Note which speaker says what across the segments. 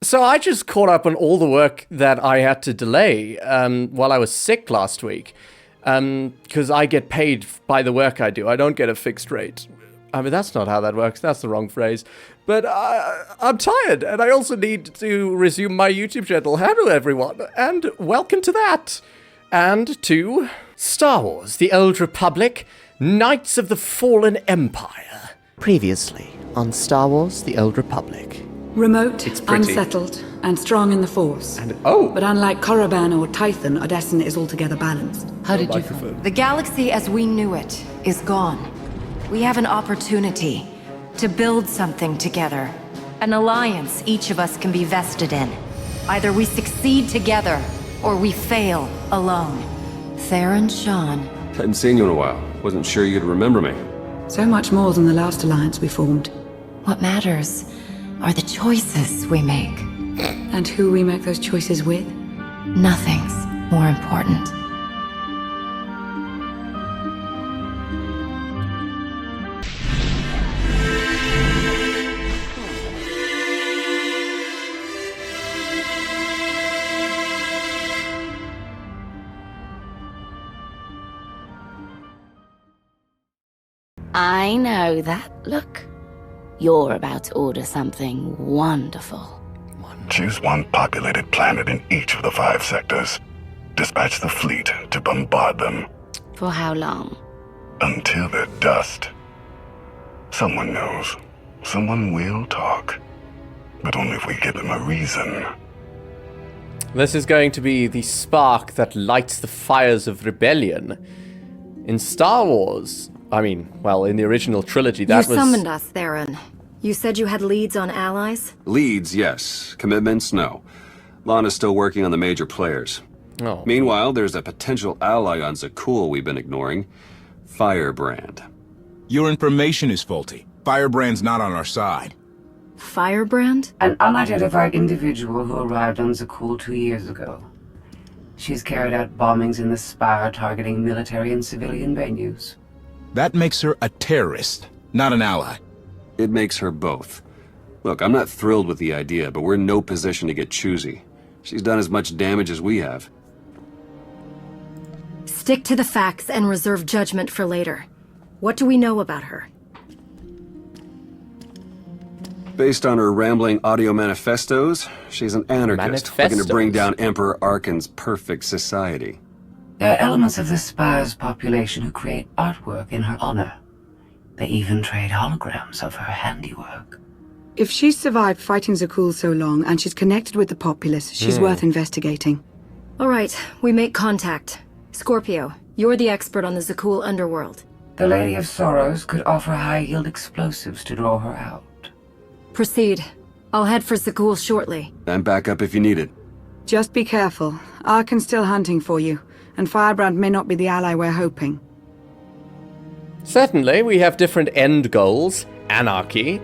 Speaker 1: So I just caught up on all the work that I had to delay while I was sick last week. Because I get paid by the work I do. I don't get a fixed rate. I mean, that's not how that works. That's the wrong phrase. But I'm tired, and I also need to resume my YouTube channel. Hello, everyone, and welcome to that. And to Star Wars, The Old Republic, Knights of the Fallen Empire. Previously on Star Wars, The Old Republic.
Speaker 2: Remote, unsettled, and strong in the Force. But unlike Korriban or Tython, Odessen is altogether balanced.
Speaker 3: How did you find?
Speaker 4: The galaxy as we knew it is gone. We have an opportunity to build something together. An alliance each of us can be vested in. Either we succeed together, or we fail alone. Theron Shan.
Speaker 5: Hadn't seen you in a while. Wasn't sure you'd remember me.
Speaker 2: So much more than the last alliance we formed.
Speaker 4: What matters are the choices we make.
Speaker 2: And who we make those choices with?
Speaker 4: Nothing's more important.
Speaker 3: I know that look. You're about to order something wonderful.
Speaker 6: Choose one populated planet in each of the 5 sectors. Dispatch the fleet to bombard them.
Speaker 3: For how long?
Speaker 6: Until they're dust. Someone knows. Someone will talk. But only if we give them a reason.
Speaker 1: This is going to be the spark that lights the fires of rebellion. In Star Wars, I mean, well, in the original trilogy, that was...
Speaker 7: You summoned us, Theron. You said you had leads on allies?
Speaker 5: Leads, yes. Commitments, no. Lana's still working on the major players.
Speaker 1: Oh.
Speaker 5: Meanwhile, there's a potential ally on Zakuul we've been ignoring. Firebrand.
Speaker 8: Your information is faulty. Firebrand's not on our side.
Speaker 7: Firebrand?
Speaker 9: An unidentified individual who arrived on Zakuul 2 years ago. She's carried out bombings in the Spire targeting military and civilian venues.
Speaker 8: That makes her a terrorist, not an ally.
Speaker 5: It makes her both. Look, I'm not thrilled with the idea, but we're in no position to get choosy. She's done as much damage as we have.
Speaker 7: Stick to the facts and reserve judgment for later. What do we know about her?
Speaker 5: Based on her rambling audio manifestos, she's an anarchist looking to bring down Emperor Arkann's perfect society.
Speaker 9: There are elements of the Spire's population who create artwork in her honor. They even trade holograms of her handiwork.
Speaker 2: If she's survived fighting Zakuul so long and she's connected with the populace, she's worth investigating.
Speaker 7: All right, we make contact. Scorpio, you're the expert on the Zakuul underworld.
Speaker 9: The Lady of Sorrows could offer high-yield explosives to draw her out.
Speaker 7: Proceed. I'll head for Zakuul shortly.
Speaker 5: I'm back up if you need it.
Speaker 2: Just be careful. Arkann's still hunting for you, and Firebrand may not be the ally we're hoping.
Speaker 1: Certainly, we have different end goals. Anarchy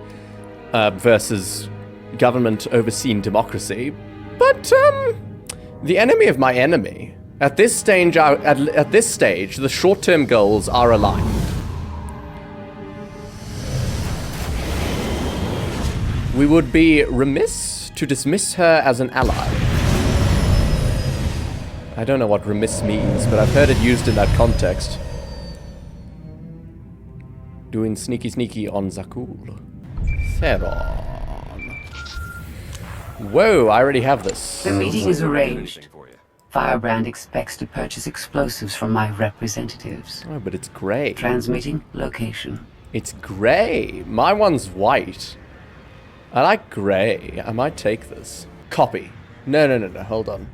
Speaker 1: versus government-overseen democracy. But, the enemy of my enemy. At this stage, the short-term goals are aligned. We would be remiss to dismiss her as an ally. I don't know what remiss means, but I've heard it used in that context. Doing sneaky on Zakuul. Theron. Whoa, I already have this.
Speaker 9: The meeting is arranged. Firebrand expects to purchase explosives from my representatives.
Speaker 1: Oh, but it's grey.
Speaker 9: Transmitting location.
Speaker 1: It's grey. My one's white. I like grey. I might take this. Copy. No, hold on.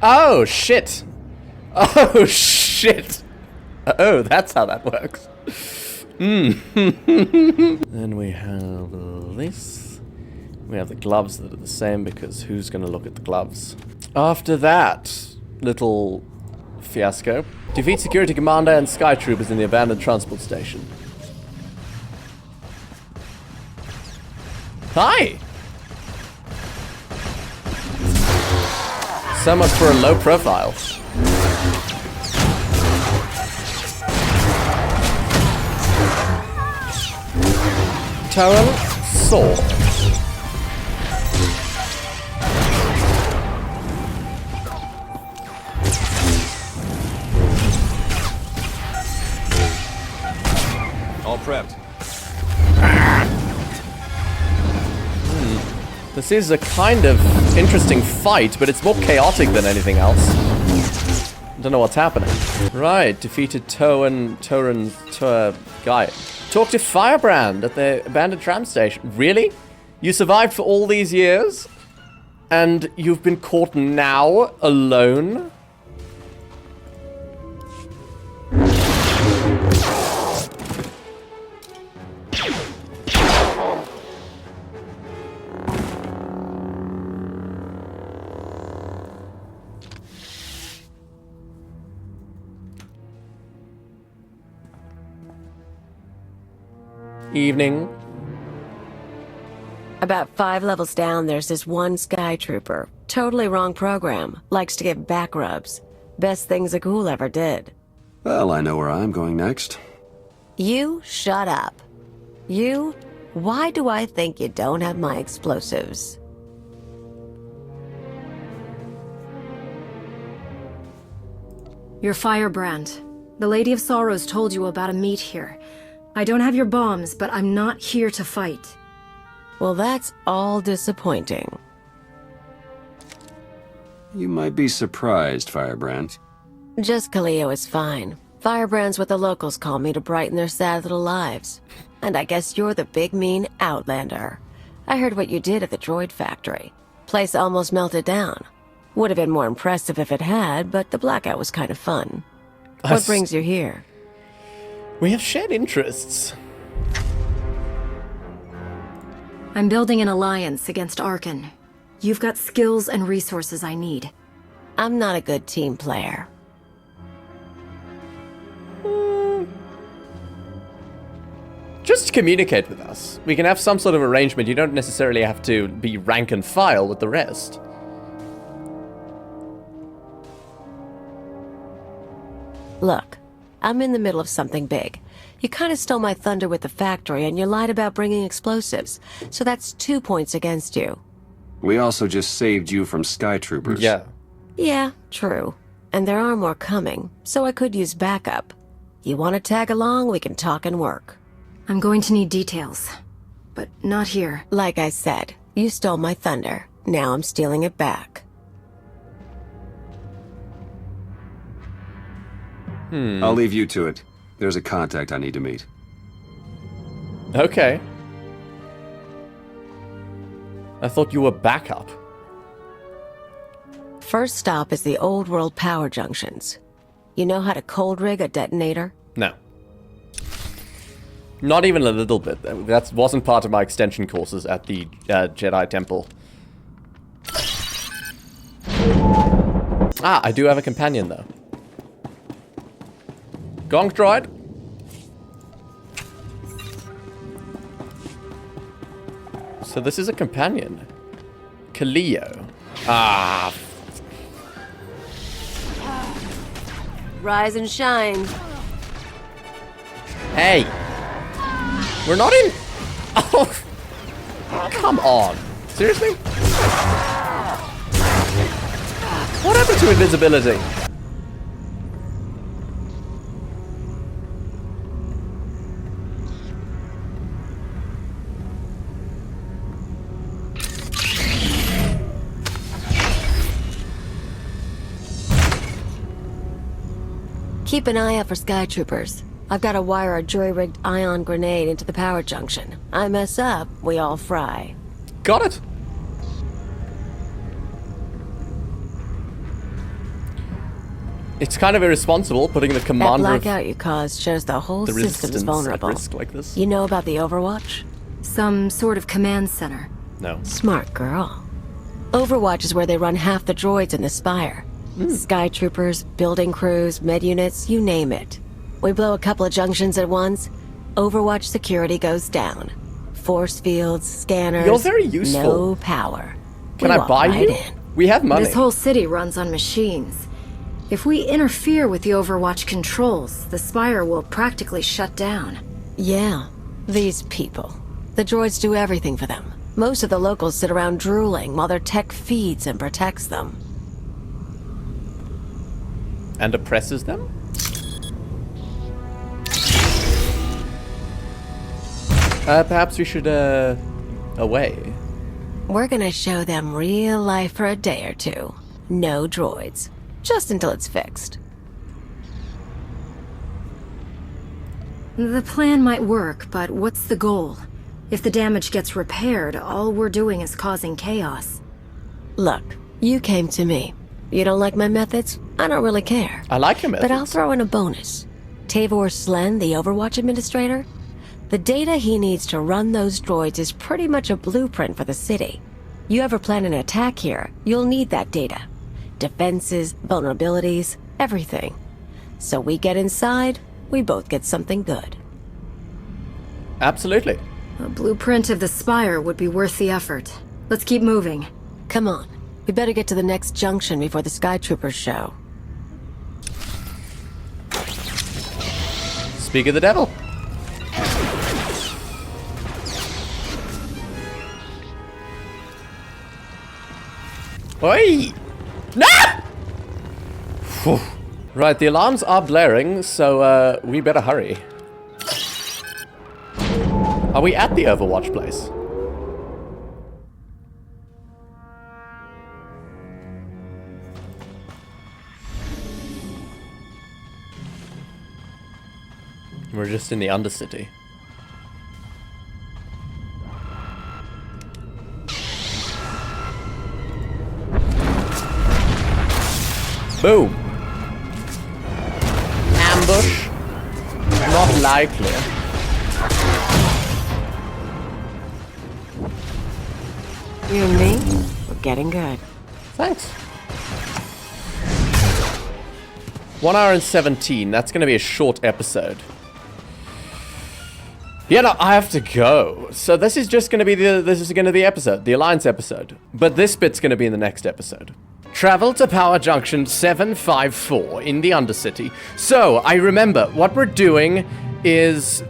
Speaker 1: Oh, shit. Oh, shit. Oh, that's how that works. Then we have this. We have the gloves that are the same because who's going to look at the gloves? After that little fiasco, defeat security commander and sky troopers in the abandoned transport station. Hi! So much for a low profile. Turtle sword.
Speaker 8: All prepped.
Speaker 1: This is a kind of interesting fight, but it's more chaotic than anything else. Don't know what's happening. Right, defeated Torin guy. Talk to Firebrand at the abandoned tram station. Really? You survived for all these years? And you've been caught now, alone? Evening.
Speaker 10: About 5 levels down, there's this one Sky Trooper. Totally wrong program. Likes to give back rubs. Best thing Zakuul ever did.
Speaker 5: Well, I know where I'm going next.
Speaker 10: You shut up. You? Why do I think you don't have my explosives?
Speaker 7: You're Firebrand. The Lady of Sorrows told you about a meet here. I don't have your bombs, but I'm not here to fight.
Speaker 10: Well, that's all disappointing.
Speaker 5: You might be surprised, Firebrand.
Speaker 10: Just Kaleo is fine. Firebrand's what the locals call me to brighten their sad little lives. And I guess you're the big mean Outlander. I heard what you did at the droid factory. Place almost melted down. Would have been more impressive if it had, but the blackout was kind of fun. What brings you here?
Speaker 1: We have shared interests.
Speaker 7: I'm building an alliance against Arkann. You've got skills and resources I need.
Speaker 10: I'm not a good team player.
Speaker 1: Just communicate with us. We can have some sort of arrangement. You don't necessarily have to be rank and file with the rest.
Speaker 10: Look, I'm in the middle of something big. You kind of stole my thunder with the factory, and you lied about bringing explosives. So that's 2 points against you.
Speaker 5: We also just saved you from Sky Troopers.
Speaker 1: Yeah.
Speaker 10: Yeah, true. And there are more coming, so I could use backup. You want to tag along, we can talk and work.
Speaker 7: I'm going to need details. But not here.
Speaker 10: Like I said, you stole my thunder. Now I'm stealing it back.
Speaker 5: I'll leave you to it. There's a contact I need to meet.
Speaker 1: Okay. I thought you were backup.
Speaker 10: First stop is the old world power junctions. You know how to cold rig a detonator?
Speaker 1: No. Not even a little bit. That wasn't part of my extension courses at the Jedi Temple. Ah, I do have a companion though. Gonk droid. So this is a companion. Kaleo. Ah.
Speaker 10: Rise and shine.
Speaker 1: Hey. We're not in... Oh. Come on. Seriously? What happened to invisibility?
Speaker 10: Keep an eye out for Sky Troopers. I've got to wire a jury-rigged ion grenade into the power junction. I mess up, we all fry.
Speaker 1: Got it. It's kind of irresponsible putting the commander
Speaker 10: that blackout you caused shows the whole system's vulnerable.
Speaker 1: At risk like this.
Speaker 10: You know about the Overwatch?
Speaker 7: Some sort of command center.
Speaker 1: No.
Speaker 10: Smart girl. Overwatch is where they run half the droids in the Spire. Sky Troopers, building crews, med units, you name it. We blow a couple of junctions at once, Overwatch security goes down. Force fields, scanners.
Speaker 1: You're very useful.
Speaker 10: No power.
Speaker 1: Can I buy you? We have money.
Speaker 7: This whole city runs on machines. If we interfere with the Overwatch controls, the Spire will practically shut down.
Speaker 10: Yeah, these people. The droids do everything for them. Most of the locals sit around drooling while their tech feeds and protects them.
Speaker 1: And oppresses them? Perhaps we should, away.
Speaker 10: We're gonna show them real life for a day or two. No droids. Just until it's fixed.
Speaker 7: The plan might work, but what's the goal? If the damage gets repaired, all we're doing is causing chaos.
Speaker 10: Look, you came to me. You don't like my methods? I don't really care.
Speaker 1: I like your methods.
Speaker 10: But I'll throw in a bonus. Tavor Slen, the Overwatch administrator? The data he needs to run those droids is pretty much a blueprint for the city. You ever plan an attack here, you'll need that data. Defenses, vulnerabilities, everything. So we get inside, we both get something good.
Speaker 1: Absolutely.
Speaker 7: A blueprint of the Spire would be worth the effort. Let's keep moving.
Speaker 10: Come on. We better get to the next junction before the Sky Troopers show.
Speaker 1: Speak of the devil. Oi! No! Whew. Right, the alarms are blaring, so we better hurry. Are we at the Overwatch place? We're just in the Undercity. Boom. Ambush. Not likely.
Speaker 10: You and me, we're getting good.
Speaker 1: Thanks. 1 hour and 17. That's going to be a short episode. Yeah, no, I have to go. So this is just going to be the episode, the Alliance episode. But this bit's going to be in the next episode. Travel to Power Junction 754 in the Undercity. So, I remember, what we're doing is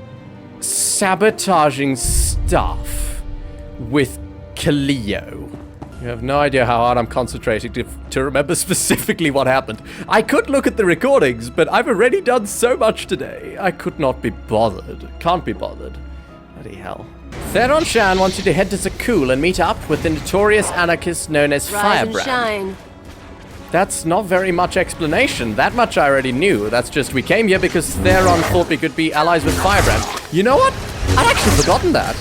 Speaker 1: sabotaging stuff with Kaleo. You have no idea how hard I'm concentrating to remember specifically what happened. I could look at the recordings, but I've already done so much today. I could not be bothered. Can't be bothered. Bloody hell. Theron Shan wants you to head to Zakuul and meet up with the notorious anarchist known as Firebrand.
Speaker 10: Shine.
Speaker 1: That's not very much explanation. That much I already knew. That's just we came here because Theron thought we could be allies with Firebrand. You know what? I'd actually forgotten that.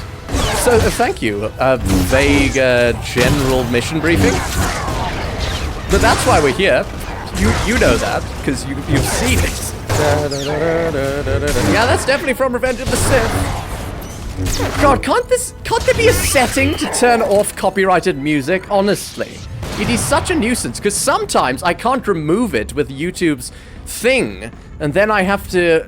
Speaker 1: So, thank you. Vague, general mission briefing. But that's why we're here. You know that, because you've seen it. Yeah, that's definitely from Revenge of the Sith. God, can't there be a setting to turn off copyrighted music? Honestly. It is such a nuisance, because sometimes I can't remove it with YouTube's thing, and then I have to,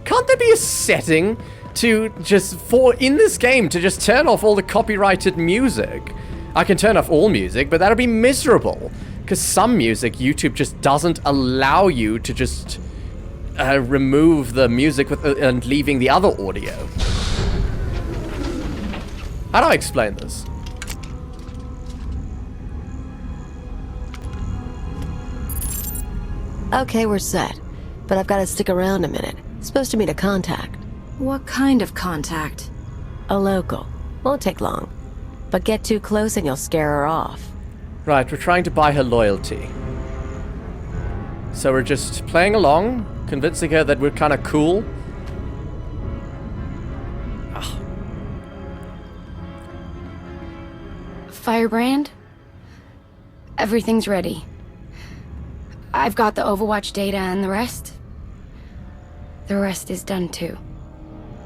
Speaker 1: Can't there be a setting to just, in this game, to just turn off all the copyrighted music? I can turn off all music, but that'll be miserable. Because some music, YouTube just doesn't allow you to just remove the music and leaving the other audio. How do I explain this?
Speaker 10: Okay, we're set. But I've got to stick around a minute. Supposed to meet a contact.
Speaker 7: What kind of contact?
Speaker 10: A local. Won't take long. But get too close and you'll scare her off.
Speaker 1: Right, we're trying to buy her loyalty. So we're just playing along, convincing her that we're kind of cool. Ugh.
Speaker 3: Firebrand? Everything's ready. I've got the Overwatch data and the rest is done too.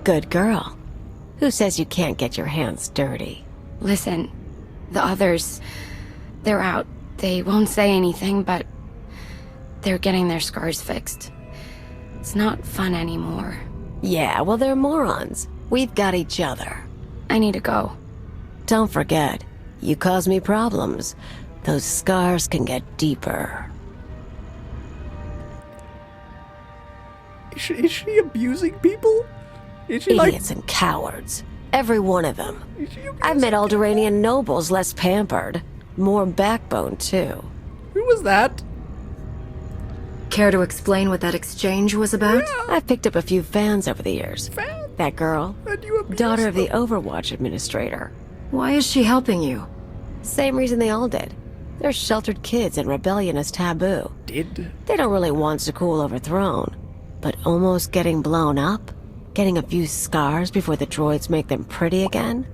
Speaker 10: Good girl. Who says you can't get your hands dirty?
Speaker 3: Listen, the others, they're out. They won't say anything, but they're getting their scars fixed. It's not fun anymore.
Speaker 10: Yeah, well, they're morons. We've got each other.
Speaker 3: I need to go.
Speaker 10: Don't forget, you cause me problems. Those scars can get deeper.
Speaker 1: Is she abusing people? Is she
Speaker 10: idiots and cowards. Every one of them. I've met Alderaanian nobles less pampered. More backbone, too.
Speaker 1: Who was that?
Speaker 7: Care to explain what that exchange was about?
Speaker 10: Yeah. I've picked up a few fans over the years.
Speaker 1: Fans?
Speaker 10: That girl, daughter of the Overwatch administrator.
Speaker 7: Why is she helping you?
Speaker 10: Same reason they all did. They're sheltered kids and rebellion is taboo. They don't really want Zakuul overthrown. But almost getting blown up? Getting a few scars before the droids make them pretty again?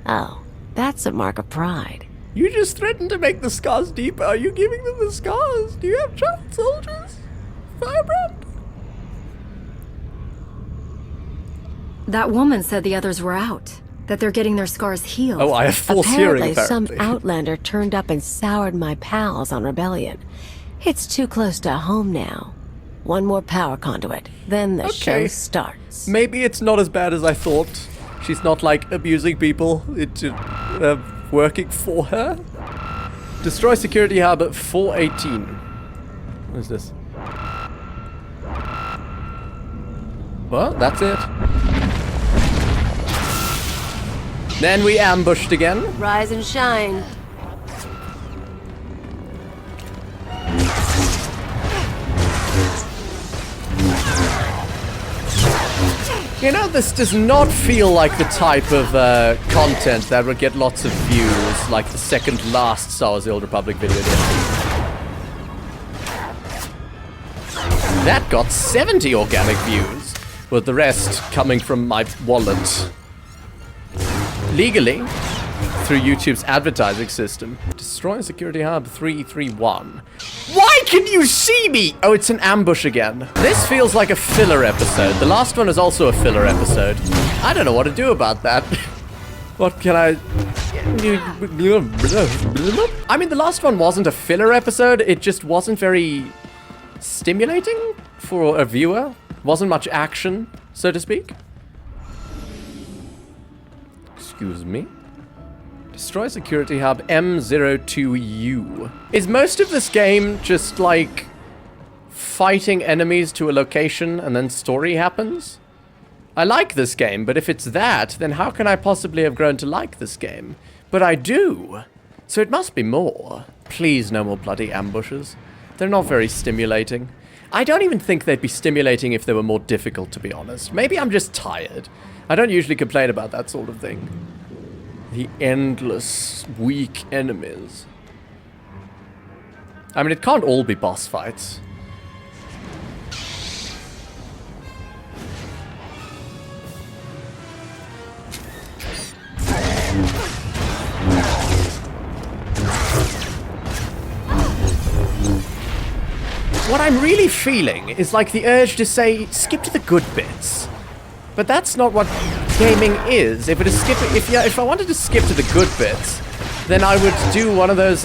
Speaker 10: Oh, that's a mark of pride.
Speaker 1: You just threatened to make the scars deeper. Are you giving them the scars? Do you have child soldiers? Firebrand?
Speaker 7: That woman said the others were out. That they're getting their scars healed.
Speaker 1: Oh, I have false hearing, apparently.
Speaker 10: Some outlander turned up and soured my pals on rebellion. It's too close to home now. One more power conduit, then the show starts.
Speaker 1: Maybe it's not as bad as I thought. She's not, like, abusing people into working for her. Destroy security hub at 418. What is this? Well, that's it. Then we ambushed again.
Speaker 10: Rise and shine.
Speaker 1: You know, this does not feel like the type of content that would get lots of views, like the second last Star Wars: The Old Republic video did. That got 70 organic views, with the rest coming from my wallet. Legally, through YouTube's advertising system. Destroy security hub 331. Why can you see me? Oh, it's an ambush again. This feels like a filler episode. The last one is also a filler episode. I don't know what to do about that. What can I... I mean, the last one wasn't a filler episode. It just wasn't very stimulating for a viewer. Wasn't much action, so to speak. Excuse me. Destroy security hub M02U. Is most of this game just like fighting enemies to a location and then story happens? I like this game, but if it's that, then how can I possibly have grown to like this game? But I do. So it must be more. Please, no more bloody ambushes. They're not very stimulating. I don't even think they'd be stimulating if they were more difficult, to be honest. Maybe I'm just tired. I don't usually complain about that sort of thing. The endless, weak enemies. I mean, it can't all be boss fights. What I'm really feeling is like the urge to say, skip to the good bits. But that's not what gaming is. If it is if I wanted to skip to the good bits, then I would do one of those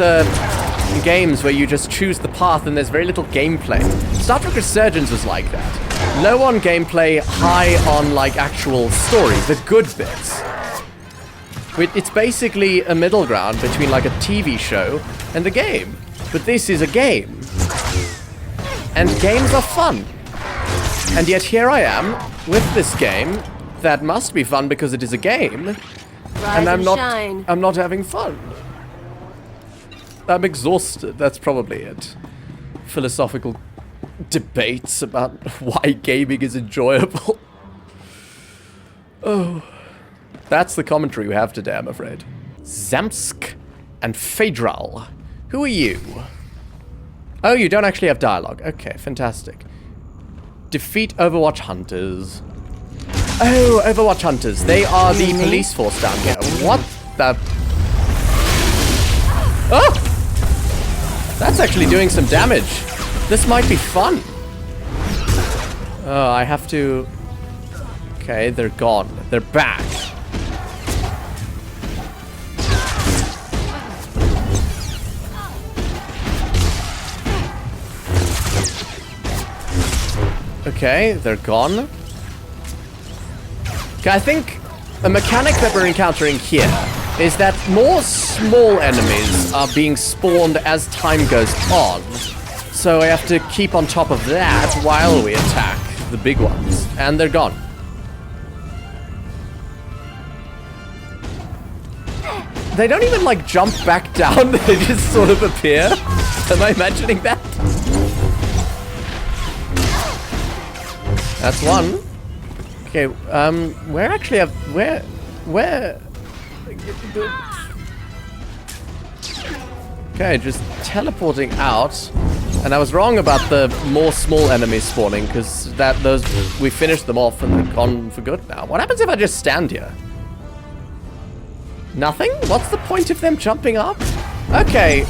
Speaker 1: games where you just choose the path and there's very little gameplay. Star Trek Resurgence was like that. Low on gameplay, high on like actual story, the good bits. It's basically a middle ground between like a TV show and a game. But this is a game. And games are fun. And yet here I am with this game that must be fun because it is a game. And I'm not having fun. I'm exhausted. That's probably it. Philosophical debates about why gaming is enjoyable. Oh. That's the commentary we have today, I'm afraid. Zamsk and Phaedral. Who are you? Oh, you don't actually have dialogue. Okay, fantastic. Defeat Overwatch Hunters. Oh, Overwatch Hunters. They are the police force down here. What the... Oh! That's actually doing some damage. This might be fun. Oh, I have to... Okay, they're gone. They're back. Okay, they're gone. Okay, I think a mechanic that we're encountering here is that more small enemies are being spawned as time goes on. So I have to keep on top of that while we attack the big ones. And they're gone. They don't even, like, jump back down. They just sort of appear. Am I imagining that? That's one. Okay, where actually have... Where... Okay, just teleporting out. And I was wrong about the more small enemies spawning, because we finished them off and they're gone for good now. What happens if I just stand here? Nothing? What's the point of them jumping up? Okay,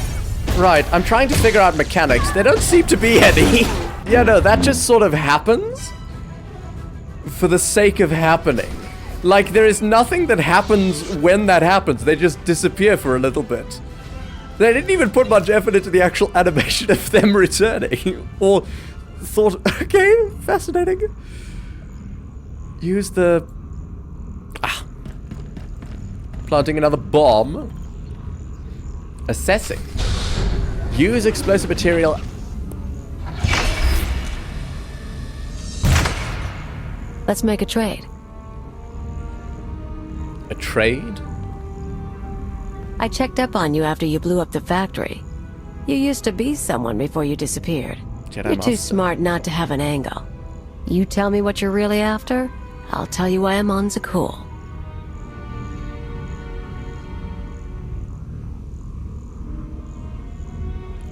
Speaker 1: right, I'm trying to figure out mechanics. There don't seem to be any. Yeah, no, that just sort of happens for the sake of happening. Like, there is nothing that happens when that happens. They just disappear for a little bit. They didn't even put much effort into the actual animation of them returning. Or thought, okay, fascinating. Use the... Planting another bomb. Assessing. Use explosive material.
Speaker 10: Let's make a trade.
Speaker 1: A trade?
Speaker 10: I checked up on you after you blew up the factory. You used to be someone before you disappeared. You're too smart not to have an angle. You tell me what you're really after, I'll tell you why I'm on Zakuul.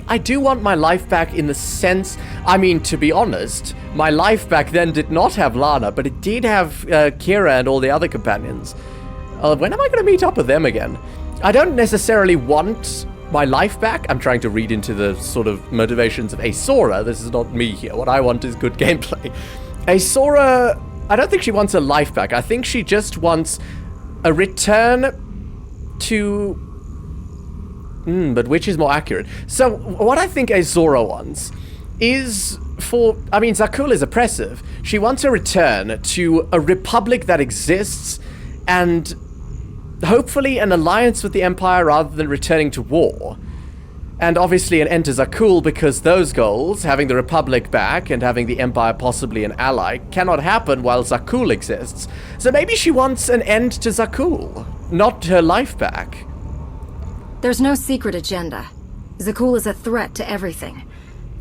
Speaker 1: I do want my life back in the sense... I mean, to be honest, my life back then did not have Lana, but it did have Kira and all the other companions. When am I going to meet up with them again? I don't necessarily want my life back. I'm trying to read into the sort of motivations of Sora. This is not me here. What I want is good gameplay. Sora, I don't think she wants a life back. I think she just wants a return to... but which is more accurate? So, what I think Zora wants is for... I mean, Zakuul is oppressive. She wants a return to a republic that exists and hopefully an alliance with the Empire rather than returning to war. And obviously an end to Zakuul, because those goals, having the Republic back and having the Empire possibly an ally, cannot happen while Zakuul exists. So maybe she wants an end to Zakuul, not her life back.
Speaker 7: There's no secret agenda. Zakuul is a threat to everything.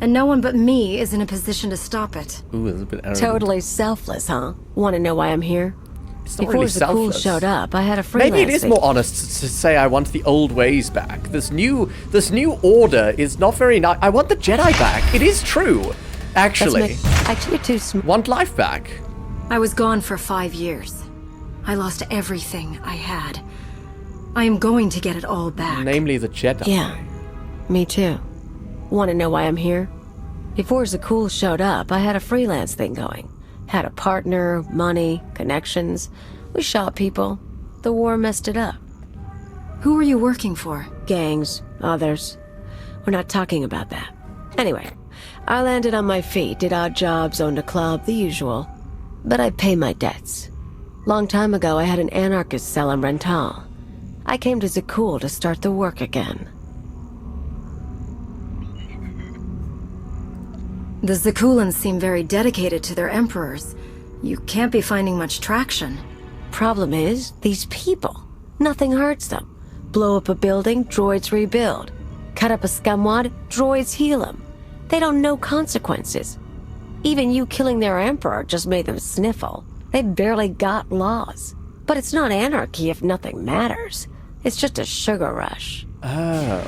Speaker 7: And no one but me is in a position to stop it.
Speaker 1: Ooh, that's a bit arrogant.
Speaker 10: Totally selfless, huh? Want to know why I'm here?
Speaker 1: It's not
Speaker 10: Before
Speaker 1: really
Speaker 10: Zakuul
Speaker 1: selfless.
Speaker 10: showed up, I had a freelance.
Speaker 1: Maybe it is more honest to say I want the old ways back. This new order is not very nice. I want the Jedi back. It is true, actually.
Speaker 10: Actually, too smart.
Speaker 1: Want life back.
Speaker 7: I was gone for 5 years. I lost everything I had. I am going to get it all back.
Speaker 1: Namely the Jedi.
Speaker 10: Yeah, me too. Want to know why I'm here? Before Zakuul showed up, I had a freelance thing going. Had a partner, money, connections. We shot people. The war messed it up.
Speaker 7: Who were you working for?
Speaker 10: Gangs, others. We're not talking about that. Anyway, I landed on my feet, did odd jobs, owned a club, the usual. But I pay my debts. Long time ago, I had an anarchist cell in Rental. I came to Zakuul to start the work again.
Speaker 7: The Zakuulans seem very dedicated to their emperors. You can't be finding much traction.
Speaker 10: Problem is, these people. Nothing hurts them. Blow up a building, droids rebuild. Cut up a scumwad, droids heal them. They don't know consequences. Even you killing their emperor just made them sniffle. They barely got laws. But it's not anarchy if nothing matters. It's just a sugar rush.
Speaker 1: Oh.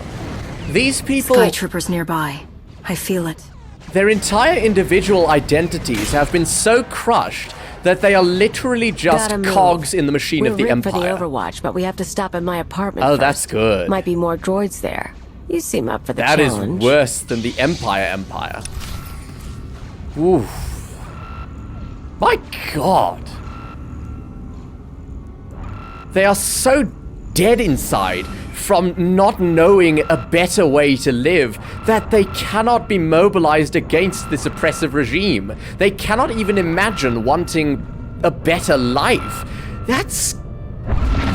Speaker 1: These people...
Speaker 7: Sky troopers nearby. I feel it.
Speaker 1: Their entire individual identities have been so crushed that they are literally just cogs in the machine of the Empire.
Speaker 10: We're for the Overwatch, but we have to stop at my apartment
Speaker 1: Oh,
Speaker 10: first.
Speaker 1: that's good.
Speaker 10: Might be more droids there. You seem up for the
Speaker 1: challenge. That is worse than the Empire. Oof. My God. They are so dead inside from not knowing a better way to live that they cannot be mobilized against this oppressive regime. They cannot even imagine wanting a better life. That's...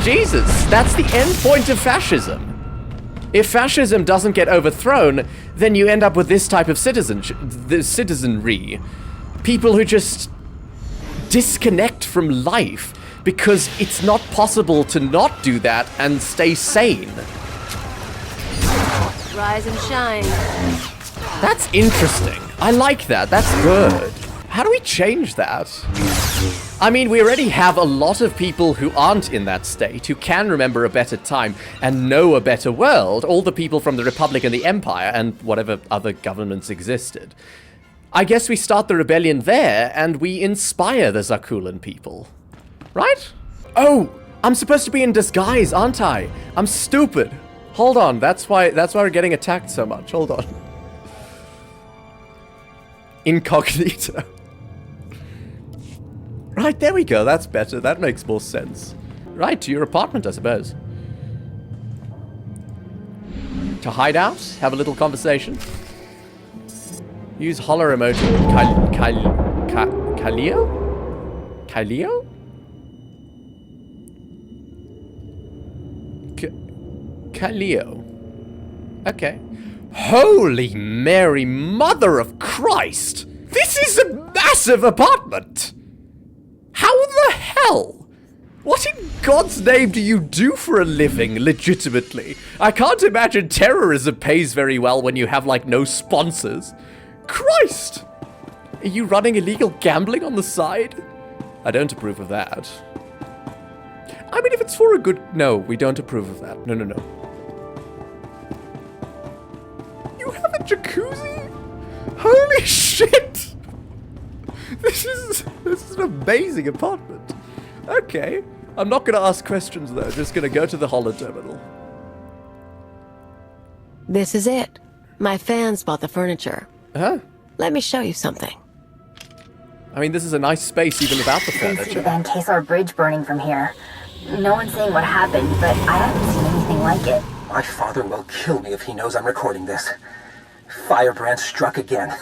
Speaker 1: Jesus, that's the end point of fascism. If fascism doesn't get overthrown, then you end up with this type of citizenry. People who just disconnect from life because it's not possible to not do that and stay sane.
Speaker 10: Rise and shine.
Speaker 1: That's interesting. I like that. That's good. How do we change that? I mean, we already have a lot of people who aren't in that state, who can remember a better time and know a better world. All the people from the Republic and the Empire and whatever other governments existed. I guess we start the rebellion there and we inspire the Zakuulan people. Right? Oh, I'm supposed to be in disguise, aren't I? I'm stupid. Hold on, that's why we're getting attacked so much. Hold on. Incognito. Right, there we go. That's better. That makes more sense. Right, to your apartment, I suppose. To hide out? Have a little conversation? Use holler emoji. Kaleo? Kaleo? Kaleo. Okay. Holy Mary, Mother of Christ! This is a massive apartment! How the hell? What in God's name do you do for a living, legitimately? I can't imagine terrorism pays very well when you have, like, no sponsors. Christ! Are you running illegal gambling on the side? I don't approve of that. I mean, if it's for a good... No, we don't approve of that. No, no, no. You have a jacuzzi? Holy shit! This is an amazing apartment. Okay. I'm not going to ask questions, though. Just going to go to the holo terminal.
Speaker 10: This is it. My fans bought the furniture.
Speaker 1: Huh?
Speaker 10: Let me show you something.
Speaker 1: I mean, this is a nice space even without the furniture.
Speaker 11: See the Van Kesar Bridge burning from here. No one's saying what happened, but I haven't seen anything like it.
Speaker 12: My father will kill me if he knows I'm recording this. Firebrand struck again.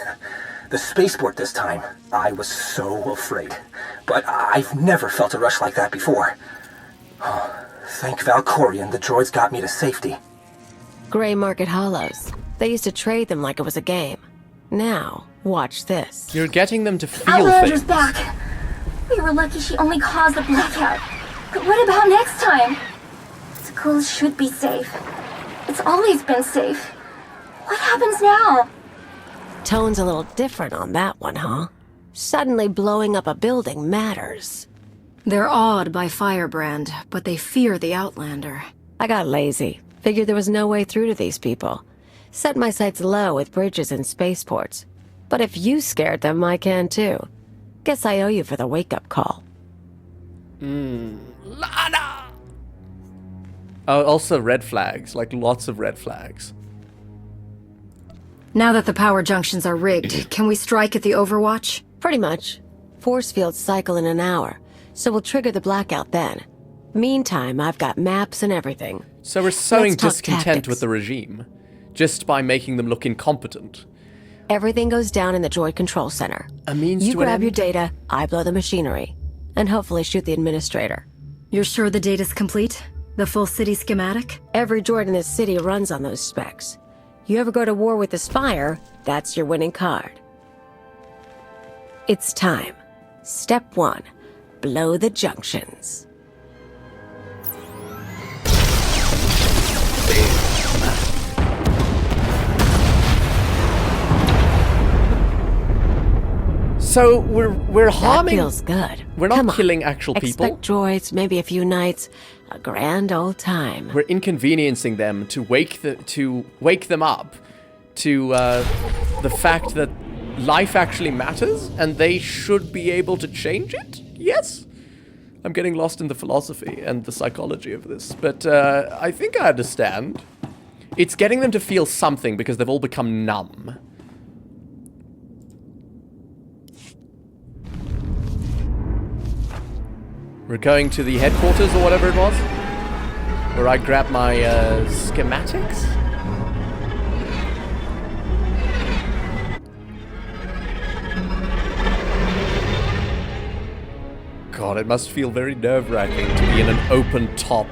Speaker 12: The spaceport this time. I was so afraid. But I've never felt a rush like that before. Oh, thank Valkorion, the droids got me to safety.
Speaker 10: Gray Market Hollows. They used to trade them like it was a game. Now, watch this.
Speaker 1: You're getting them to feel
Speaker 11: Outlander's
Speaker 1: things.
Speaker 11: back! We were lucky she only caused the blackout. But what about next time? Zakuul should be safe. It's always been safe. What happens now?
Speaker 10: Tone's a little different on that one, huh? Suddenly blowing up a building matters.
Speaker 7: They're awed by Firebrand, but they fear the Outlander.
Speaker 10: I got lazy. Figured there was no way through to these people. Set my sights low with bridges and spaceports. But if you scared them, I can too. Guess I owe you for the wake-up call.
Speaker 1: Lana! Oh, also red flags. Like, lots of red flags.
Speaker 7: Now that the power junctions are rigged, can we strike at the Overwatch?
Speaker 10: Pretty much. Force fields cycle in an hour, so we'll trigger the blackout then. Meantime, I've got maps and everything.
Speaker 1: So we're sowing discontent
Speaker 10: tactics
Speaker 1: with the regime, just by making them look incompetent.
Speaker 10: Everything goes down in the droid control center.
Speaker 1: A means
Speaker 10: you
Speaker 1: to an
Speaker 10: grab
Speaker 1: end?
Speaker 10: your data, I blow the machinery, and hopefully shoot the administrator.
Speaker 7: You're sure the data's complete? The full city schematic?
Speaker 10: Every droid in this city runs on those specs. You ever go to war with the Spire, that's your winning card. It's time. Step 1. Blow the junctions.
Speaker 1: So we're harming.
Speaker 10: That feels good.
Speaker 1: We're not killing actual people.
Speaker 10: Expect droids, maybe a few nights, a grand old time.
Speaker 1: We're inconveniencing them to wake them up to the fact that life actually matters and they should be able to change it. Yes, I'm getting lost in the philosophy and the psychology of this, but I think I understand. It's getting them to feel something because they've all become numb. We're going to the headquarters or whatever it was, where I grab my schematics. God, it must feel very nerve-wracking to be in an open-top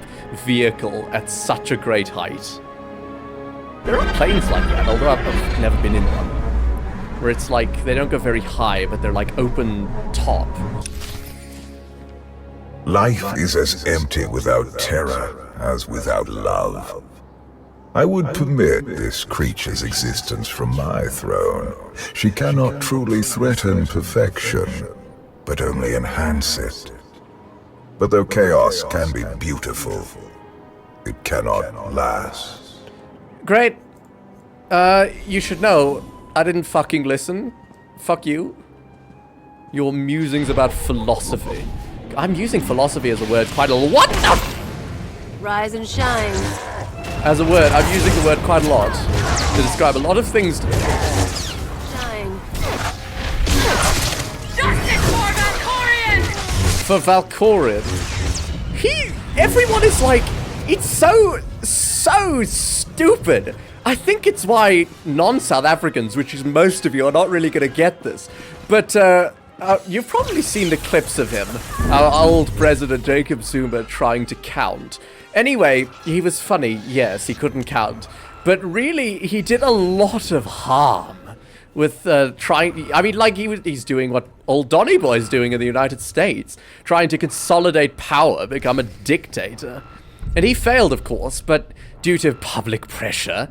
Speaker 1: vehicle at such a great height. There are planes like that, although I've never been in one, where it's like, they don't go very high, but they're like open top.
Speaker 13: Life is as empty without terror as without love. I would permit this creature's existence from my throne. She cannot truly threaten perfection, but only enhance it. But though chaos can be beautiful, it cannot last.
Speaker 1: Great. You should know, I didn't fucking listen. Fuck you. Your musings about philosophy. I'm using philosophy as a word quite a lot. What the?
Speaker 10: Rise and shine.
Speaker 1: As a word, I'm using the word quite a lot to describe a lot of things.
Speaker 10: Shine.
Speaker 11: Justice for Valkorion!
Speaker 1: For Valkorion. Everyone is like, it's so stupid. I think it's why non-South Africans, which is most of you, are not really going to get this. But, you've probably seen the clips of him, our old President Jacob Zuma trying to count. Anyway, he was funny, yes, he couldn't count. But really, he did a lot of harm with trying... I mean, like, he's doing what old Donny Boy's doing in the United States, trying to consolidate power, become a dictator. And he failed, of course, but due to public pressure...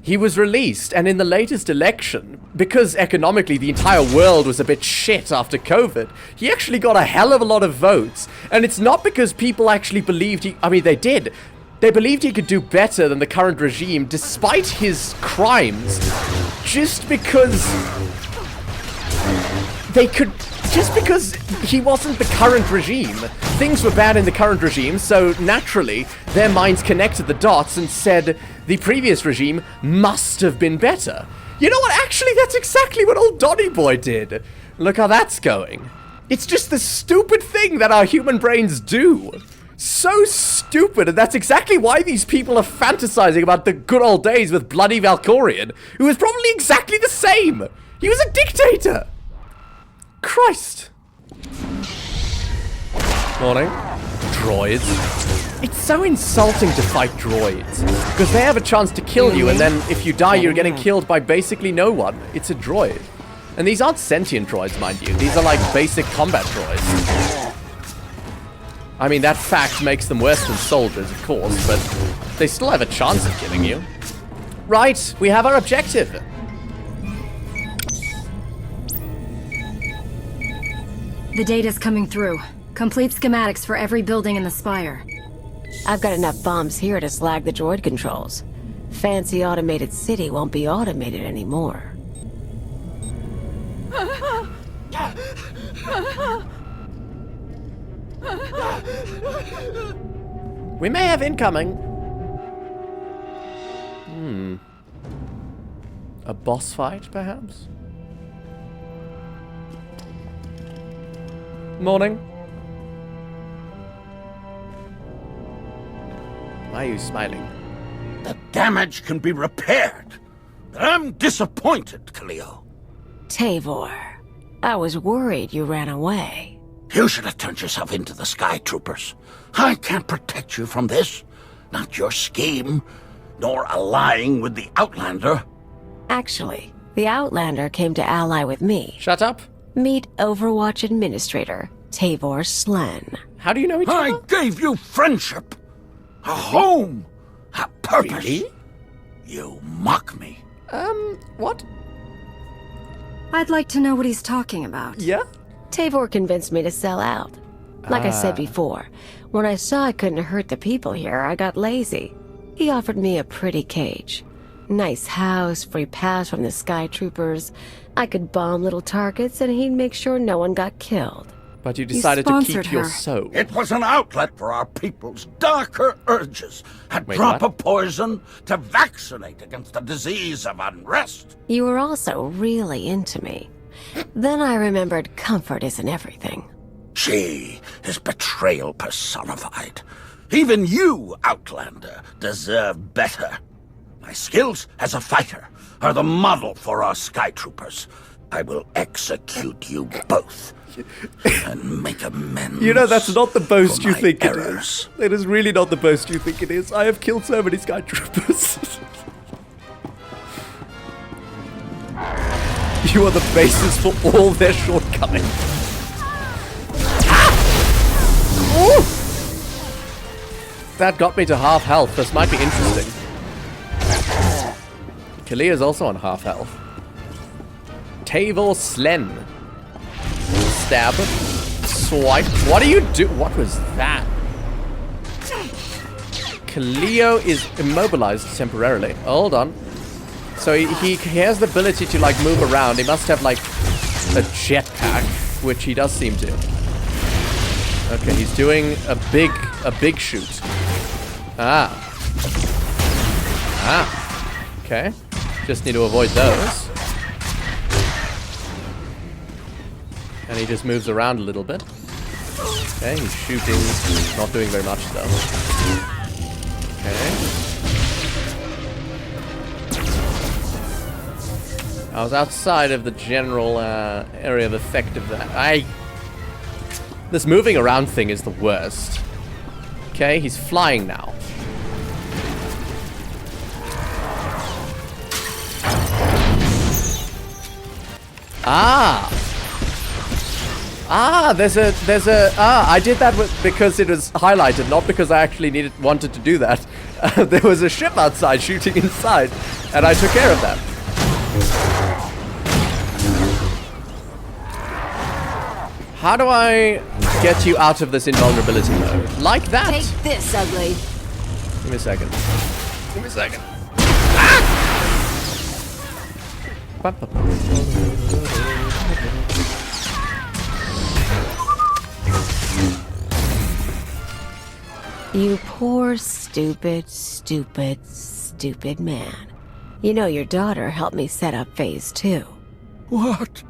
Speaker 1: he was released, and in the latest election, because economically the entire world was a bit shit after COVID, he actually got a hell of a lot of votes. And it's not because people actually believed he... I mean, they did. They believed he could do better than the current regime, despite his crimes, just because... they could... just because he wasn't the current regime. Things were bad in the current regime, so naturally, their minds connected the dots and said the previous regime must have been better. You know what? Actually, that's exactly what old Donny Boy did. Look how that's going. It's just the stupid thing that our human brains do. So stupid, and that's exactly why these people are fantasizing about the good old days with bloody Valkorion, who was probably exactly the same. He was a dictator. Christ. Morning. Droids. It's so insulting to fight droids, because they have a chance to kill you, and then if you die, you're getting killed by basically no one. It's a droid. And these aren't sentient droids, mind you. These are like basic combat droids. I mean, that fact makes them worse than soldiers, of course, but they still have a chance of killing you. Right, we have our objective.
Speaker 7: The data's coming through. Complete schematics for every building in the spire.
Speaker 10: I've got enough bombs here to slag the droid controls. Fancy automated city won't be automated anymore.
Speaker 1: We may have incoming. A boss fight, perhaps? Morning. Why are you smiling?
Speaker 14: The damage can be repaired. I'm disappointed, Cleo.
Speaker 10: Tavor, I was worried you ran away.
Speaker 14: You should have turned yourself into the Sky Troopers. I can't protect you from this. Not your scheme, nor allying with the Outlander.
Speaker 10: Actually, the Outlander came to ally with me.
Speaker 1: Shut up.
Speaker 10: Meet Overwatch Administrator, Tavor Slen.
Speaker 1: How do you know each other?
Speaker 14: I gave you friendship. A home. A purpose.
Speaker 1: Really?
Speaker 14: You mock me.
Speaker 1: What?
Speaker 7: I'd like to know what he's talking about.
Speaker 1: Yeah?
Speaker 10: Tavor convinced me to sell out. Like I said before, when I saw I couldn't hurt the people here, I got lazy. He offered me a pretty cage. Nice house, free pass from the Sky Troopers. I could bomb little targets and he'd make sure no one got killed.
Speaker 1: But you decided to keep your soul.
Speaker 14: It was an outlet for our people's darker urges. A drop of poison to vaccinate against the disease of unrest.
Speaker 10: You were also really into me. Then I remembered comfort isn't everything.
Speaker 14: She is betrayal personified. Even you, Outlander, deserve better. My skills as a fighter are the model for our Sky Troopers. I will execute you both and make amends.
Speaker 1: You know, that's not the boast you think
Speaker 14: errors.
Speaker 1: It is. It is really not the boast you think it is. I have killed so many Sky Troopers. You are the basis for all their shortcomings. Ooh! That got me to half health. This might be interesting. Kalia's also on half health. Tavor Slen. Stab. Swipe. What do you do? What was that? Kalia is immobilized temporarily. Hold on. So he has the ability to like move around. He must have like a jetpack, which he does seem to. Okay, he's doing a big shoot. Ah. Okay. Just need to avoid those. And he just moves around a little bit. Okay, he's shooting. Not doing very much though. Okay. I was outside of the general area of effect of that. This moving around thing is the worst. Okay, he's flying now. I did that because it was highlighted, not because I actually wanted to do that. There was a ship outside shooting inside, and I took care of that. How do I get you out of this invulnerability mode? Like that!
Speaker 10: Take this, ugly!
Speaker 1: Give me a second. Give me a second.
Speaker 10: You poor, stupid man. You know your daughter helped me set up Phase 2.
Speaker 14: What?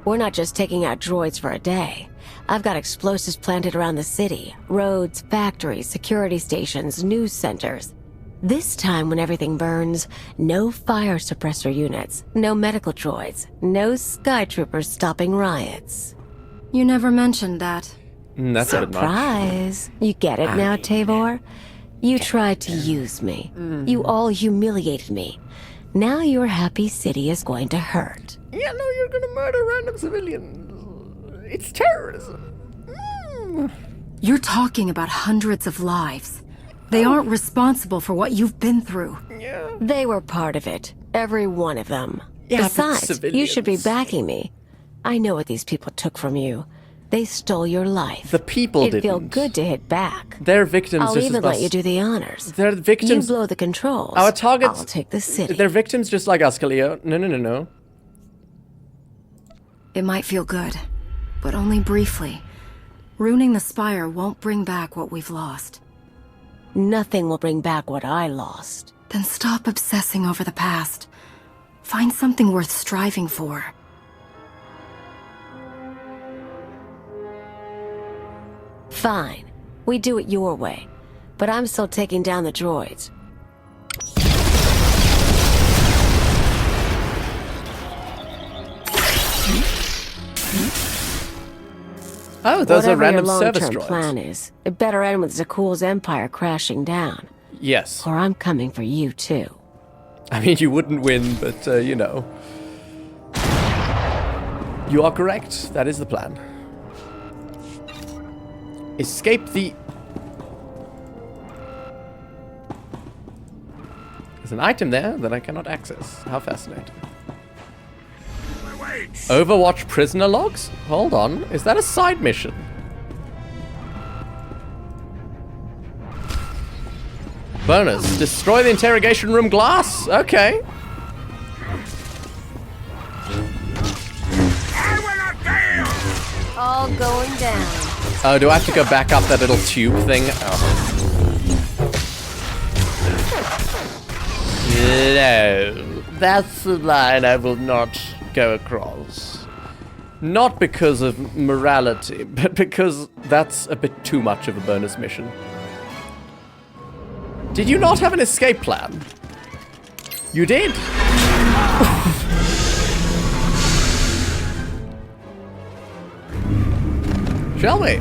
Speaker 10: We're not just taking out droids for a day. I've got explosives planted around the city. Roads, factories, security stations, news centers. This time when everything burns, no fire suppressor units, no medical droids, no skytroopers stopping riots.
Speaker 7: You never mentioned that.
Speaker 1: That's a bit much.
Speaker 10: Surprise! You get it now, Tavor? You tried to use me. You all humiliated me. Now your happy city is going to hurt.
Speaker 1: Yeah, no, you're gonna murder random civilians. It's terrorism.
Speaker 7: You're talking about hundreds of lives. They aren't responsible for what you've been through.
Speaker 1: Yeah.
Speaker 10: They were part of it. Every one of them.
Speaker 1: Yeah,
Speaker 10: besides, you should be backing me. I know what these people took from you. They stole your life.
Speaker 1: The people didn't.
Speaker 10: It'd feel good to hit back.
Speaker 1: They're victims.
Speaker 10: I'll even let you do the honors.
Speaker 1: They're victims.
Speaker 10: You blow the controls.
Speaker 1: Our targets.
Speaker 10: I'll take the city.
Speaker 1: They're victims just like us, Kalia. No.
Speaker 7: It might feel good, but only briefly. Ruining the Spire won't bring back what we've lost.
Speaker 10: Nothing will bring back what I lost.
Speaker 7: Then stop obsessing over the past. Find something worth striving for.
Speaker 10: Fine. We do it your way. But I'm still taking down the droids.
Speaker 1: Oh, those are random
Speaker 10: service
Speaker 1: droids.
Speaker 10: Whatever your long-term plan is, it better end with Zakuul's empire crashing down.
Speaker 1: Yes.
Speaker 10: Or I'm coming for you, too.
Speaker 1: I mean, you wouldn't win, but, you know. You are correct. That is the plan. Escape the... There's an item there that I cannot access. How fascinating. Overwatch prisoner logs? Hold on. Is that a side mission? Bonus. Destroy the interrogation room glass? Okay.
Speaker 10: All going down.
Speaker 1: Oh, do I have to go back up that little tube thing? Oh. No. That's the line I will not go across. Not because of morality, but because that's a bit too much of a bonus mission. Did you not have an escape plan? You did. Shall we?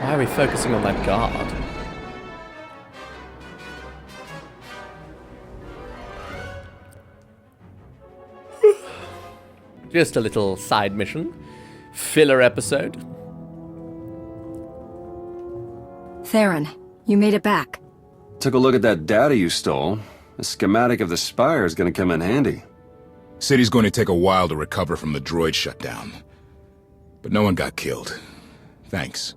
Speaker 1: Why are we focusing on that guard? Just a little side mission. Filler episode.
Speaker 7: Theron, you made it back.
Speaker 5: Took a look at that data you stole. The schematic of the spire is gonna come in handy.
Speaker 8: City's going to take a while to recover from the droid shutdown. But no one got killed. Thanks.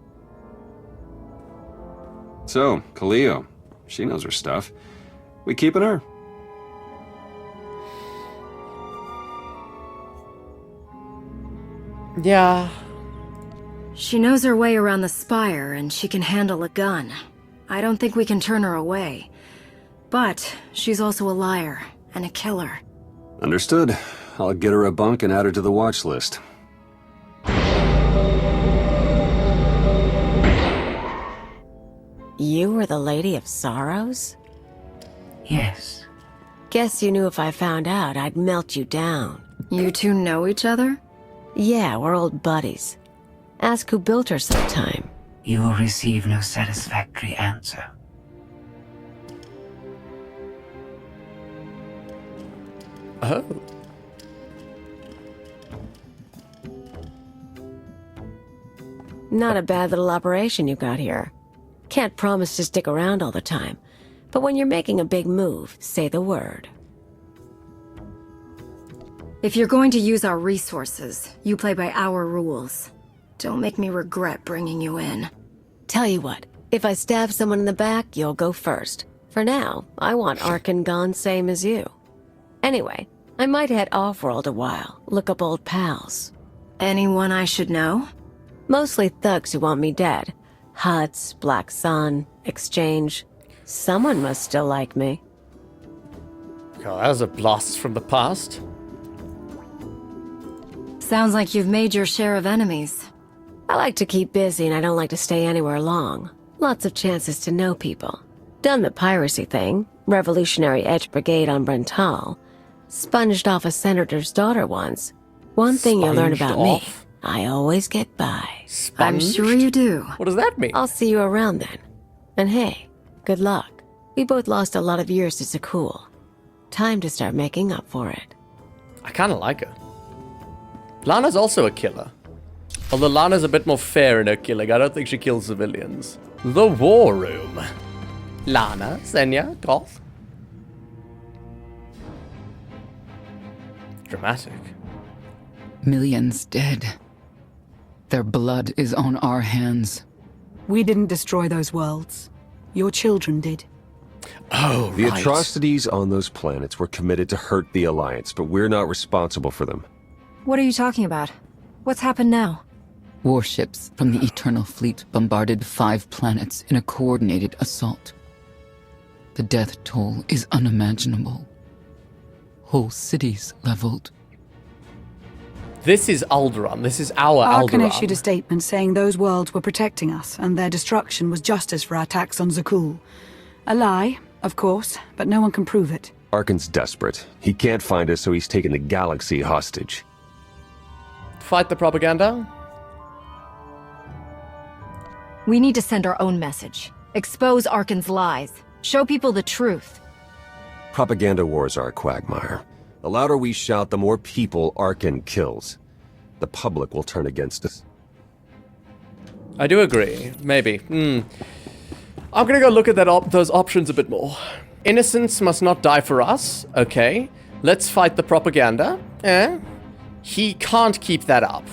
Speaker 5: So, Kaleo. She knows her stuff. We keeping her?
Speaker 1: Yeah.
Speaker 7: She knows her way around the spire, and she can handle a gun. I don't think we can turn her away. But she's also a liar and a killer.
Speaker 5: Understood. I'll get her a bunk and add her to the watch list.
Speaker 10: You were the Lady of Sorrows?
Speaker 9: Yes.
Speaker 10: Guess you knew if I found out, I'd melt you down.
Speaker 7: You two know each other?
Speaker 10: Yeah, we're old buddies. Ask who built her sometime.
Speaker 9: You will receive no satisfactory answer.
Speaker 1: Oh.
Speaker 10: Not a bad little operation you got here. Can't promise to stick around all the time, but when you're making a big move, say the word.
Speaker 7: If you're going to use our resources, you play by our rules. Don't make me regret bringing you in.
Speaker 10: Tell you what, if I stab someone in the back, you'll go first. For now, I want Arkann gone same as you. Anyway, I might head off-world a while, look up old pals.
Speaker 7: Anyone I should know?
Speaker 10: Mostly thugs who want me dead. Huts, Black Sun, Exchange. Someone must still like me.
Speaker 1: God, that was a blast from the past.
Speaker 7: Sounds like you've made your share of enemies.
Speaker 10: I like to keep busy and I don't like to stay anywhere long. Lots of chances to know people. Done the piracy thing, Revolutionary Edge Brigade on Brental. Sponged off a senator's daughter once. One thing you'll learn about me, I always get by.
Speaker 1: Sponged?
Speaker 7: I'm sure you do.
Speaker 1: What does that mean?
Speaker 10: I'll see you around then. And hey, good luck. We both lost a lot of years to Zakuul. Time to start making up for it.
Speaker 1: I kinda like her. Lana's also a killer. Although Lana's a bit more fair in her killing, I don't think she kills civilians. The War Room. Lana, Xenia, Goth. Dramatic.
Speaker 15: Millions dead. Their blood is on our hands.
Speaker 2: We didn't destroy those worlds. Your children did.
Speaker 1: Oh,
Speaker 16: The atrocities on those planets were committed to hurt the Alliance, but we're not responsible for them.
Speaker 7: What are you talking about? What's happened now?
Speaker 15: Warships from the Eternal Fleet bombarded 5 planets in a coordinated assault. The death toll is unimaginable. Whole cities leveled.
Speaker 1: This is Alderaan. This is our
Speaker 2: Arkann
Speaker 1: Alderaan.
Speaker 2: issued a statement saying those worlds were protecting us, and their destruction was justice for our attacks on Zakuul. A lie, of course, but no one can prove it.
Speaker 16: Arkann's desperate. He can't find us, so he's taken the galaxy hostage.
Speaker 1: Fight the propaganda?
Speaker 7: We need to send our own message. Expose Arkann's lies. Show people the truth.
Speaker 16: Propaganda wars are a quagmire. The louder we shout, the more people Arkann kills. The public will turn against us.
Speaker 1: I do agree. Maybe. I'm gonna go look at those options a bit more. Innocents must not die for us. Okay. Let's fight the propaganda. He can't keep that up.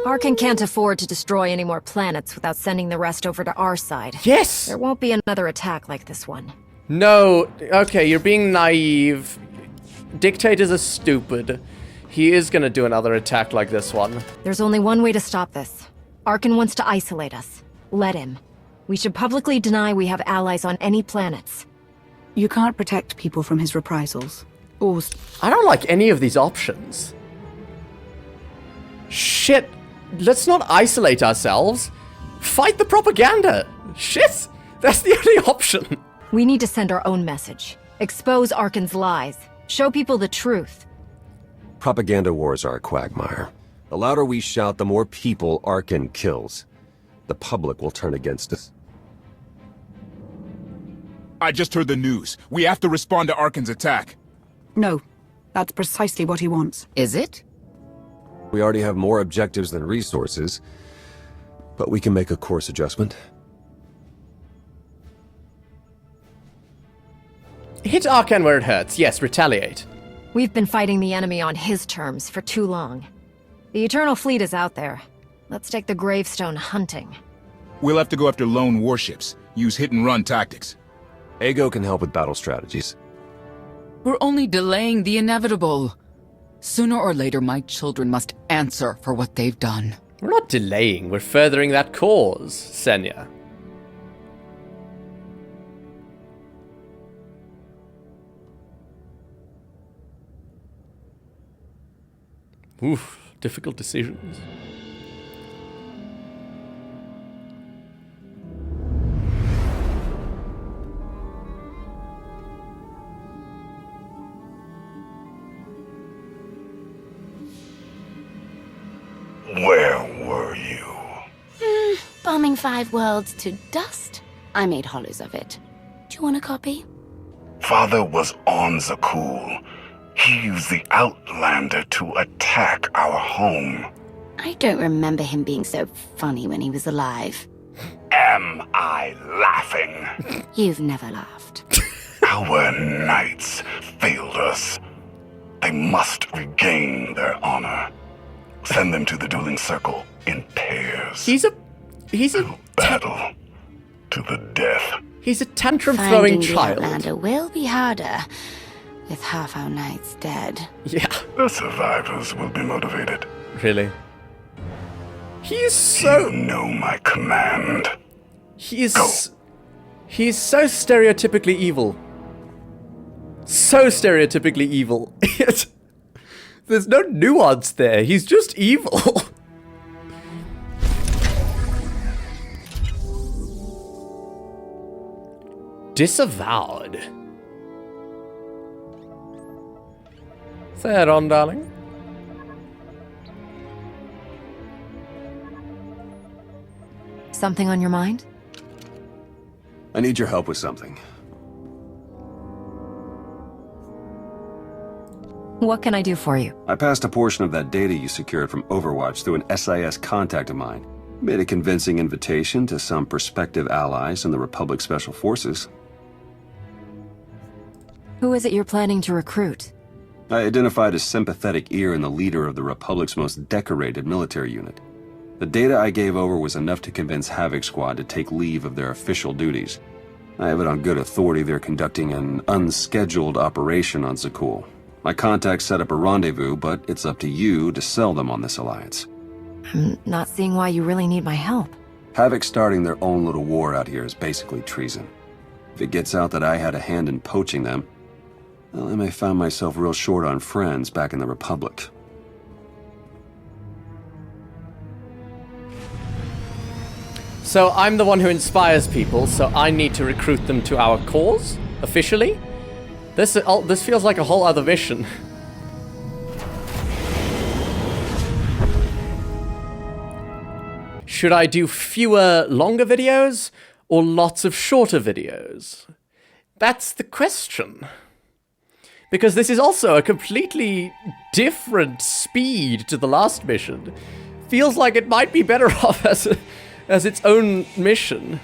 Speaker 7: Arkann can't afford to destroy any more planets without sending the rest over to our side.
Speaker 1: Yes!
Speaker 7: There won't be another attack like this one.
Speaker 1: No. Okay, you're being naive. Dictators are stupid. He is gonna do another attack like this one.
Speaker 7: There's only one way to stop this. Arkann wants to isolate us. Let him. We should publicly deny we have allies on any planets.
Speaker 2: You can't protect people from his reprisals.
Speaker 1: I don't like any of these options. Shit. Let's not isolate ourselves. Fight the propaganda. Shit. That's the only option.
Speaker 7: We need to send our own message. Expose Arkann's lies. Show people the truth.
Speaker 16: Propaganda wars are a quagmire. The louder we shout, the more people Arkann kills. The public will turn against us.
Speaker 8: I just heard the news. We have to respond to Arkann's attack.
Speaker 2: No. That's precisely what he wants.
Speaker 15: Is it?
Speaker 16: We already have more objectives than resources, but we can make a course adjustment.
Speaker 1: Hit Arkann where it hurts. Yes, retaliate.
Speaker 7: We've been fighting the enemy on his terms for too long. The Eternal Fleet is out there. Let's take the gravestone hunting.
Speaker 8: We'll have to go after lone warships. Use hit-and-run tactics.
Speaker 16: Ego can help with battle strategies.
Speaker 15: We're only delaying the inevitable. Sooner or later, my children must answer for what they've done.
Speaker 1: We're not delaying, we're furthering that cause, Senya. Oof, difficult decisions.
Speaker 6: Where were you?
Speaker 3: Bombing 5 worlds to dust. I made hollows of it. Do you want a copy?
Speaker 6: Father was on Zakuul. He used the Outlander to attack our home.
Speaker 3: I don't remember him being so funny when he was alive.
Speaker 6: Am I laughing?
Speaker 3: You've never laughed.
Speaker 6: Our knights failed us. They must regain their honor. Send them to the dueling circle in pairs.
Speaker 1: He's a
Speaker 6: battle to the death.
Speaker 1: He's a tantrum-throwing child.
Speaker 3: The Outlander will be harder with half our knights dead.
Speaker 1: Yeah.
Speaker 6: The survivors will be motivated.
Speaker 1: Really? He's so...
Speaker 6: You know my command.
Speaker 1: He's so stereotypically evil. So stereotypically evil. There's no nuance there. He's just evil. Disavowed. Say that on, darling.
Speaker 7: Something on your mind?
Speaker 5: I need your help with something.
Speaker 7: What can I do for you?
Speaker 5: I passed a portion of that data you secured from Overwatch through an SIS contact of mine. Made a convincing invitation to some prospective allies in the Republic Special Forces.
Speaker 7: Who is it you're planning to recruit?
Speaker 5: I identified a sympathetic ear in the leader of the Republic's most decorated military unit. The data I gave over was enough to convince Havoc Squad to take leave of their official duties. I have it on good authority they're conducting an unscheduled operation on Zakuul. My contacts set up a rendezvous, but it's up to you to sell them on this alliance.
Speaker 7: I'm not seeing why you really need my help.
Speaker 5: Havoc starting their own little war out here is basically treason. If it gets out that I had a hand in poaching them, well, I may find myself real short on friends back in the Republic.
Speaker 1: So I'm the one who inspires people, so I need to recruit them to our cause, officially? This feels like a whole other mission. Should I do fewer longer videos, or lots of shorter videos? That's the question. Because this is also a completely different speed to the last mission. Feels like it might be better off as its own mission.